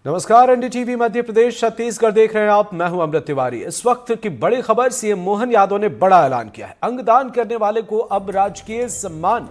नमस्कार, एनडीटीवी मध्य प्रदेश छत्तीसगढ़ देख रहे हैं आप। मैं हूं अमृत तिवारी। इस वक्त की बड़ी खबर, सीएम मोहन यादव ने बड़ा ऐलान किया है। अंगदान करने वाले को अब राजकीय सम्मान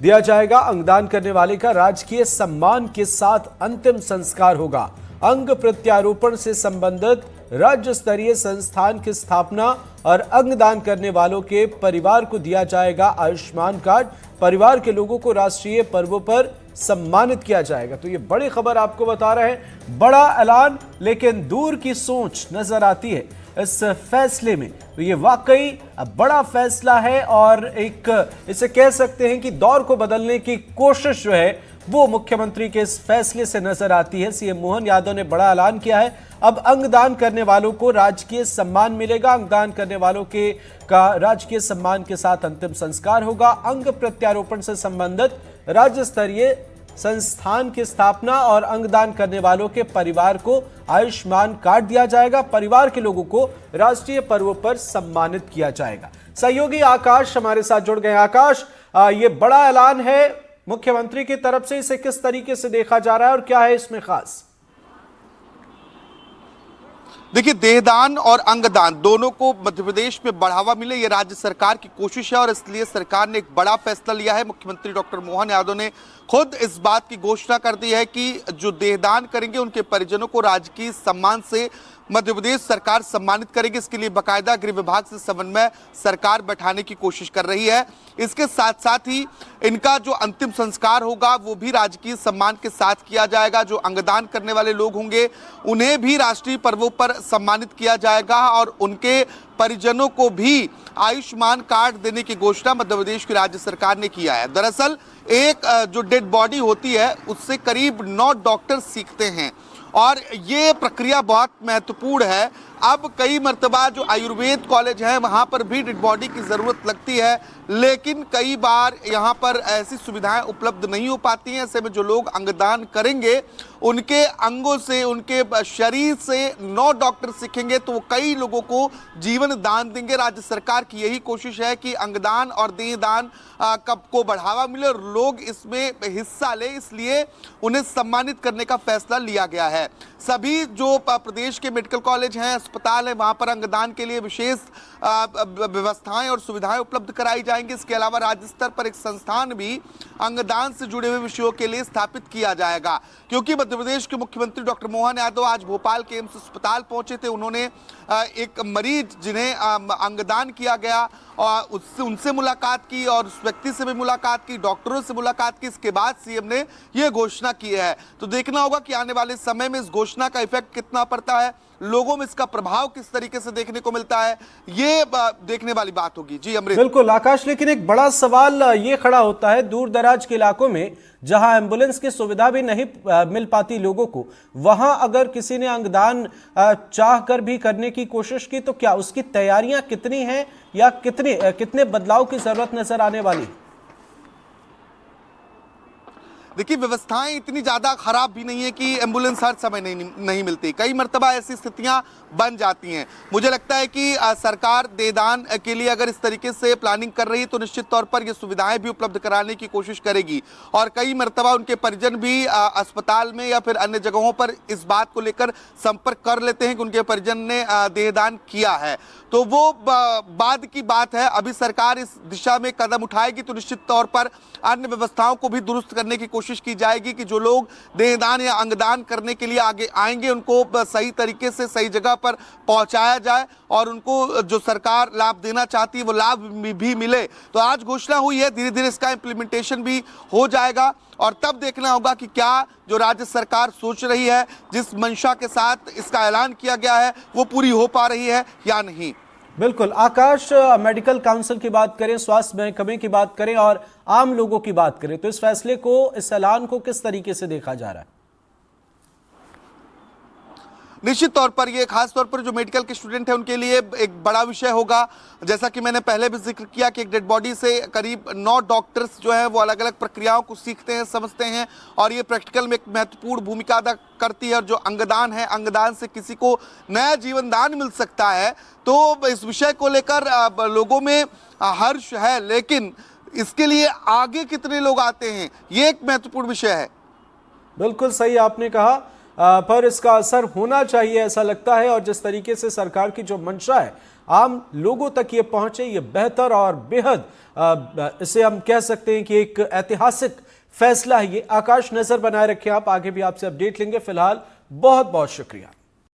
दिया जाएगा। अंगदान करने वाले का राजकीय सम्मान के साथ अंतिम संस्कार होगा। अंग प्रत्यारोपण से संबंधित राज्य स्तरीय संस्थान की स्थापना और अंगदान करने वालों के परिवार को दिया जाएगा आयुष्मान कार्ड। परिवार के लोगों को राष्ट्रीय पर्वों पर सम्मानित किया जाएगा। तो ये बड़ी खबर आपको बता रहे हैं, बड़ा ऐलान, लेकिन दूर की सोच नजर आती है इस फैसले में। तो ये वाकई बड़ा फैसला है और एक इसे कह सकते हैं कि दौर को बदलने की कोशिश जो है वो मुख्यमंत्री के इस फैसले से नजर आती है। सीएम मोहन यादव ने बड़ा ऐलान किया है। अब अंगदान करने वालों को राजकीय सम्मान मिलेगा। अंगदान करने वालों के का राजकीय सम्मान के साथ अंतिम संस्कार होगा। अंग प्रत्यारोपण से संबंधित राज्य स्तरीय संस्थान की स्थापना और अंगदान करने वालों के परिवार को आयुष्मान कार्ड दिया जाएगा। परिवार के लोगों को राष्ट्रीय पर्वों पर सम्मानित किया जाएगा। सहयोगी आकाश हमारे साथ जुड़ गए। आकाश, ये बड़ा ऐलान है मुख्यमंत्री की तरफ से, इसे किस तरीके से देखा जा रहा है और क्या है इसमें खास? देखिए, देहदान और अंगदान दोनों को मध्य प्रदेश में बढ़ावा मिले, ये राज्य सरकार की कोशिश है और इसलिए सरकार ने एक बड़ा फैसला लिया है। मुख्यमंत्री डॉक्टर मोहन यादव ने खुद इस बात की घोषणा कर दी है कि जो देहदान करेंगे उनके परिजनों को राजकीय सम्मान से मध्य प्रदेश सरकार सम्मानित करेगी। इसके लिए बाकायदा गृह विभाग से समन्वय सरकार बैठाने की कोशिश कर रही है। इसके साथ साथ ही इनका जो अंतिम संस्कार होगा वो भी राजकीय सम्मान के साथ किया जाएगा। जो अंगदान करने वाले लोग होंगे उन्हें भी राष्ट्रीय पर्वों पर सम्मानित किया जाएगा और उनके परिजनों को भी आयुष्मान कार्ड देने की घोषणा मध्य प्रदेश की राज्य सरकार ने किया है। दरअसल एक जो डेड बॉडी होती है उससे करीब 9 डॉक्टर सीखते हैं और ये प्रक्रिया बहुत महत्वपूर्ण है। अब कई मर्तबा जो आयुर्वेद कॉलेज है वहाँ पर भी डेड बॉडी की ज़रूरत लगती है, लेकिन कई बार यहाँ पर ऐसी सुविधाएं उपलब्ध नहीं हो पाती हैं। ऐसे में जो लोग अंगदान करेंगे उनके अंगों से, उनके शरीर से 9 डॉक्टर सीखेंगे तो वो कई लोगों को जीवन दान देंगे। राज्य सरकार की यही कोशिश है कि अंगदान और देहदान को बढ़ावा मिले और लोग इसमें हिस्सा लें, इसलिए उन्हें सम्मानित करने का फैसला लिया गया है। सभी जो प्रदेश के मेडिकल कॉलेज हैं, अस्पताल हैं, वहाँ पर अंगदान के लिए विशेष व्यवस्थाएं और सुविधाएं उपलब्ध कराई जाएंगी। इसके अलावा राज्य स्तर पर एक संस्थान भी अंगदान से जुड़े हुए विषयों के लिए स्थापित किया जाएगा। क्योंकि मध्य प्रदेश के मुख्यमंत्री डॉक्टर मोहन यादव आज भोपाल के एम्स अस्पताल पहुंचे थे। उन्होंने एक मरीज जिन्हें अंगदान किया गया और उनसे मुलाकात की और उस व्यक्ति से भी मुलाकात की, डॉक्टरों से मुलाकात की। इसके बाद सीएम ने यह घोषणा की है। तो देखना होगा कि आने वाले समय में इस घोषणा का इफेक्ट कितना पड़ता है, लोगों में इसका प्रभाव किस तरीके से देखने को मिलता है, ये देखने वाली बात होगी। जी अमृत। बिल्कुल आकाश, लेकिन एक बड़ा सवाल ये खड़ा होता है, दूर दराज के इलाकों में जहां एम्बुलेंस की सुविधा भी नहीं मिल पाती लोगों को, वहां अगर किसी ने अंगदान चाह कर भी करने की कोशिश की तो क्या उसकी तैयारियां कितनी हैं या कितने बदलाव की जरूरत नजर आने वाली? देखिए, व्यवस्थाएं इतनी ज़्यादा खराब भी नहीं है कि एम्बुलेंस हर समय नहीं मिलती। कई मर्तबा ऐसी स्थितियां बन जाती हैं। मुझे लगता है कि सरकार देहदान के लिए अगर इस तरीके से प्लानिंग कर रही है तो निश्चित तौर पर ये सुविधाएं भी उपलब्ध कराने की कोशिश करेगी और कई मर्तबा उनके परिजन भी अस्पताल में या फिर अन्य जगहों पर इस बात को लेकर संपर्क कर लेते हैं कि उनके परिजन ने देहदान किया है। तो वो बाद की बात है। अभी सरकार इस दिशा में कदम उठाएगी तो निश्चित तौर पर अन्य व्यवस्थाओं को भी दुरुस्त करने की कोशिश की जाएगी कि जो लोग देहदान या अंगदान करने के लिए आगे आएंगे उनको सही तरीके से सही जगह पर पहुंचाया जाए और उनको जो सरकार लाभ देना चाहती है वो लाभ भी मिले। तो आज घोषणा हुई है, धीरे धीरे इसका इम्प्लीमेंटेशन भी हो जाएगा और तब देखना होगा कि क्या जो राज्य सरकार सोच रही है, जिस मंशा के साथ इसका ऐलान किया गया है, वो पूरी हो पा रही है या नहीं। बिल्कुल आकाश, मेडिकल काउंसिल की बात करें, स्वास्थ्य महकमे की बात करें और आम लोगों की बात करें तो इस फैसले को, इस ऐलान को किस तरीके से देखा जा रहा है? निश्चित तौर पर ये खास तौर पर जो मेडिकल के स्टूडेंट हैं उनके लिए एक बड़ा विषय होगा। जैसा कि मैंने पहले भी जिक्र किया कि एक डेड बॉडी से करीब 9 डॉक्टर्स जो हैं वो अलग अलग प्रक्रियाओं को सीखते हैं, समझते हैं और ये प्रैक्टिकल में एक महत्वपूर्ण भूमिका अदा करती है। और जो अंगदान है, अंगदान से किसी को नया जीवन दान मिल सकता है। तो इस विषय को लेकर लोगों में हर्ष है, लेकिन इसके लिए आगे कितने लोग आते हैं ये एक महत्वपूर्ण विषय है। बिल्कुल सही आपने कहा। पर इसका असर होना चाहिए ऐसा लगता है। और जिस तरीके से सरकार की जो मंशा है आम लोगों तक ये पहुंचे, ये बेहतर और बेहद इसे हम कह सकते हैं कि एक ऐतिहासिक फैसला है ये। आकाश, नजर बनाए रखें आप, आगे भी आपसे अपडेट लेंगे। फिलहाल बहुत बहुत शुक्रिया।